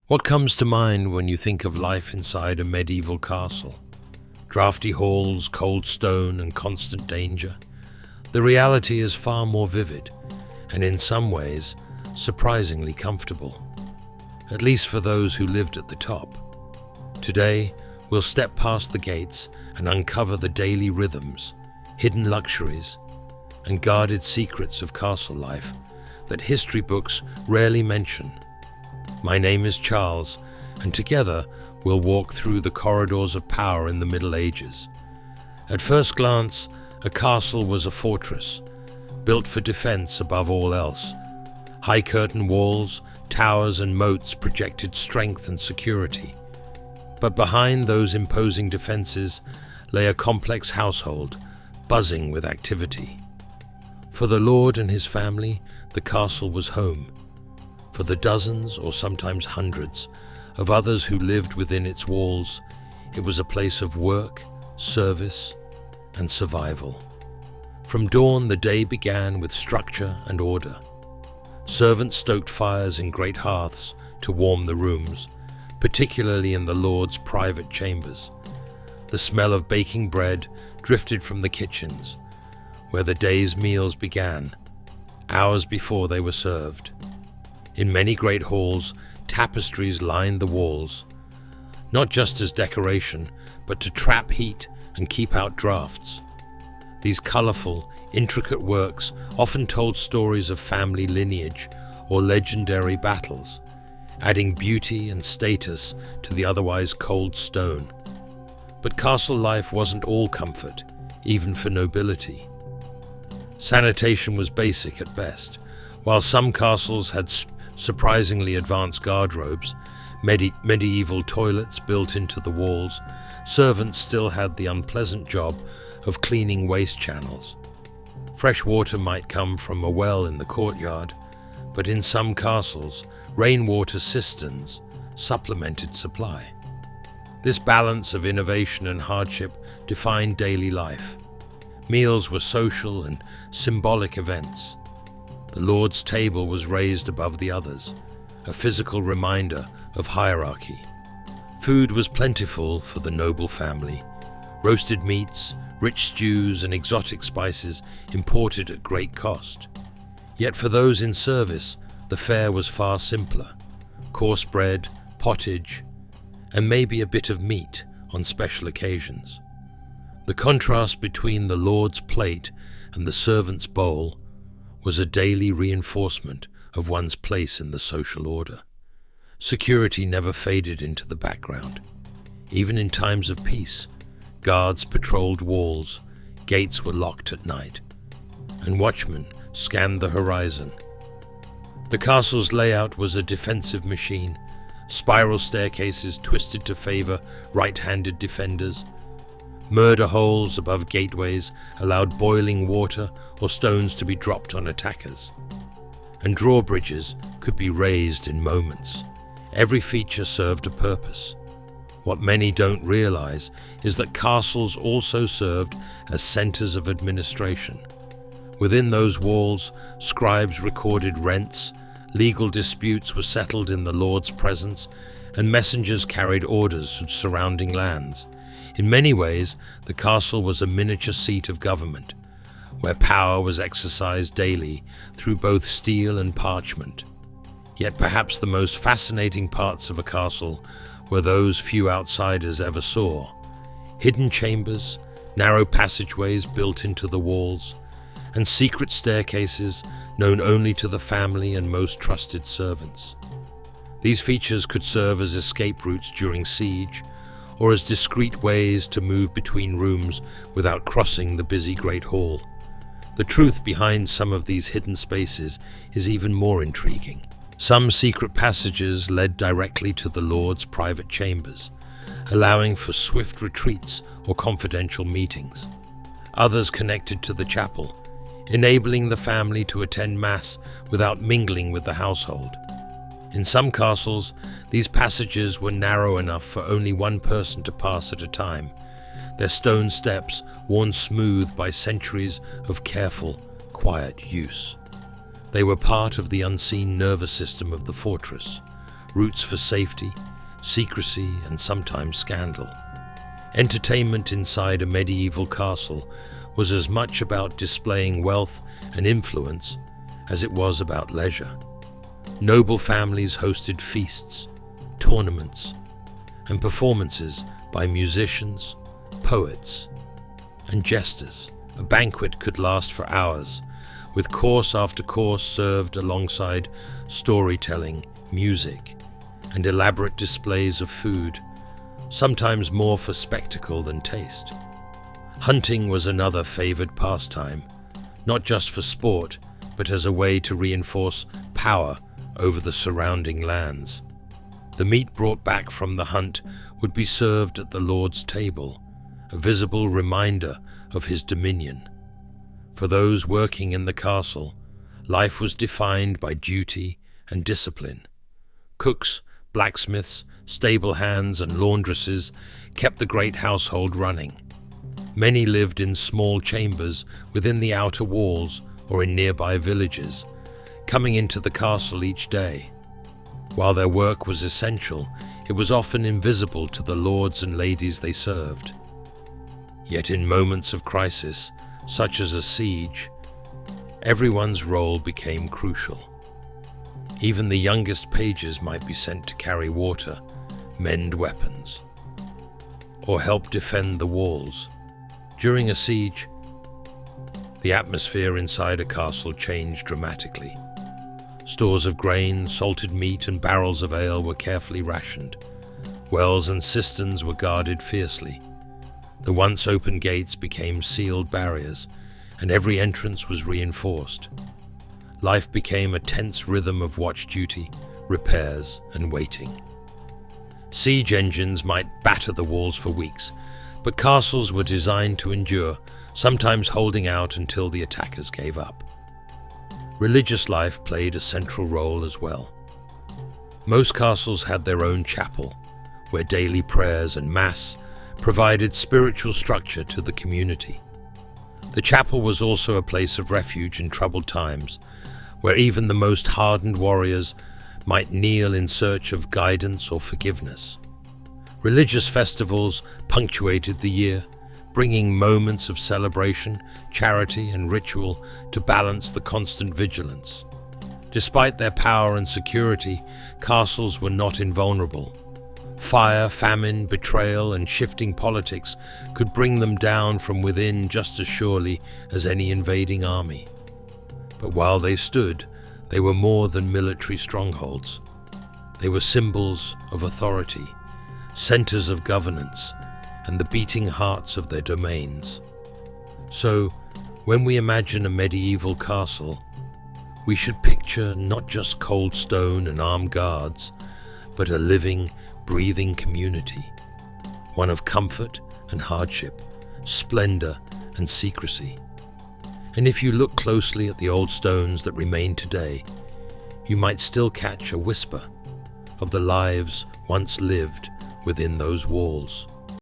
What comes to mind when you think of life inside a medieval castle? Drafty halls, cold stone, and constant danger. The reality is far more vivid, and in some ways, surprisingly comfortable. At least for those who lived at the top. Today, we'll step past the gates and uncover the daily rhythms, hidden luxuries, and guarded secrets of castle life that history books rarely mention. My name is Charles, and together we'll walk through the corridors of power in the Middle Ages. At first glance, a castle was a fortress, built for defense above all else. High curtain walls, towers and moats projected strength and security. But behind those imposing defenses lay a complex household, buzzing with activity. For the lord and his family, the castle was home. For the dozens, or sometimes hundreds, of others who lived within its walls, it was a place of work, service, and survival. From dawn, the day began with structure and order. Servants stoked fires in great hearths to warm the rooms, particularly in the lord's private chambers. The smell of baking bread drifted from the kitchens, where the day's meals began, hours before they were served. In many great halls, tapestries lined the walls, not just as decoration, but to trap heat and keep out drafts. These colorful, intricate works often told stories of family lineage or legendary battles, adding beauty and status to the otherwise cold stone. But castle life wasn't all comfort, even for nobility. Sanitation was basic at best. While some castles had surprisingly advanced guardrobes, medieval toilets built into the walls, servants still had the unpleasant job of cleaning waste channels. Fresh water might come from a well in the courtyard, but in some castles, rainwater cisterns supplemented supply. This balance of innovation and hardship defined daily life. Meals were social and symbolic events. The lord's table was raised above the others, a physical reminder of hierarchy. Food was plentiful for the noble family. Roasted meats, rich stews, and exotic spices imported at great cost. Yet for those in service, the fare was far simpler. Coarse bread, pottage, and maybe a bit of meat on special occasions. The contrast between the lord's plate and the servant's bowl was a daily reinforcement of one's place in the social order. Security never faded into the background. Even in times of peace, guards patrolled walls, gates were locked at night, and watchmen scanned the horizon. The castle's layout was a defensive machine. Spiral staircases twisted to favor right-handed defenders. Murder holes above gateways allowed boiling water or stones to be dropped on attackers. And drawbridges could be raised in moments. Every feature served a purpose. What many don't realize is that castles also served as centers of administration. Within those walls, scribes recorded rents, legal disputes were settled in the lord's presence, and messengers carried orders of surrounding lands. In many ways, the castle was a miniature seat of government, where power was exercised daily through both steel and parchment. Yet perhaps the most fascinating parts of a castle were those few outsiders ever saw. Hidden chambers, narrow passageways built into the walls, and secret staircases known only to the family and most trusted servants. These features could serve as escape routes during siege, or as discreet ways to move between rooms without crossing the busy Great Hall. The truth behind some of these hidden spaces is even more intriguing. Some secret passages led directly to the lord's private chambers, allowing for swift retreats or confidential meetings. Others connected to the chapel, enabling the family to attend mass without mingling with the household. In some castles, these passages were narrow enough for only one person to pass at a time, their stone steps worn smooth by centuries of careful, quiet use. They were part of the unseen nervous system of the fortress, roots for safety, secrecy, and sometimes scandal. Entertainment inside a medieval castle was as much about displaying wealth and influence as it was about leisure. Noble families hosted feasts, tournaments, and performances by musicians, poets, and jesters. A banquet could last for hours, with course after course served alongside storytelling, music, and elaborate displays of food, sometimes more for spectacle than taste. Hunting was another favored pastime, not just for sport, but as a way to reinforce power over the surrounding lands. The meat brought back from the hunt would be served at the Lord's table, a visible reminder of his dominion. For those working in the castle, life was defined by duty and discipline. Cooks, blacksmiths, stable hands, and laundresses kept the great household running. Many lived in small chambers within the outer walls or in nearby villages, coming into the castle each day. While their work was essential, it was often invisible to the lords and ladies they served. Yet in moments of crisis, such as a siege, everyone's role became crucial. Even the youngest pages might be sent to carry water, mend weapons, or help defend the walls. During a siege, the atmosphere inside a castle changed dramatically. Stores of grain, salted meat, and barrels of ale were carefully rationed. Wells and cisterns were guarded fiercely. The once open gates became sealed barriers, and every entrance was reinforced. Life became a tense rhythm of watch duty, repairs, and waiting. Siege engines might batter the walls for weeks, but castles were designed to endure, sometimes holding out until the attackers gave up. Religious life played a central role as well. Most castles had their own chapel, where daily prayers and mass provided spiritual structure to the community. The chapel was also a place of refuge in troubled times, where even the most hardened warriors might kneel in search of guidance or forgiveness. Religious festivals punctuated the year, bringing moments of celebration, charity, and ritual to balance the constant vigilance. Despite their power and security, castles were not invulnerable. Fire, famine, betrayal, and shifting politics could bring them down from within just as surely as any invading army. But while they stood, they were more than military strongholds. They were symbols of authority, centers of governance, and the beating hearts of their domains. So, when we imagine a medieval castle, we should picture not just cold stone and armed guards, but a living, breathing community, one of comfort and hardship, splendor and secrecy. And if you look closely at the old stones that remain today, you might still catch a whisper of the lives once lived within those walls.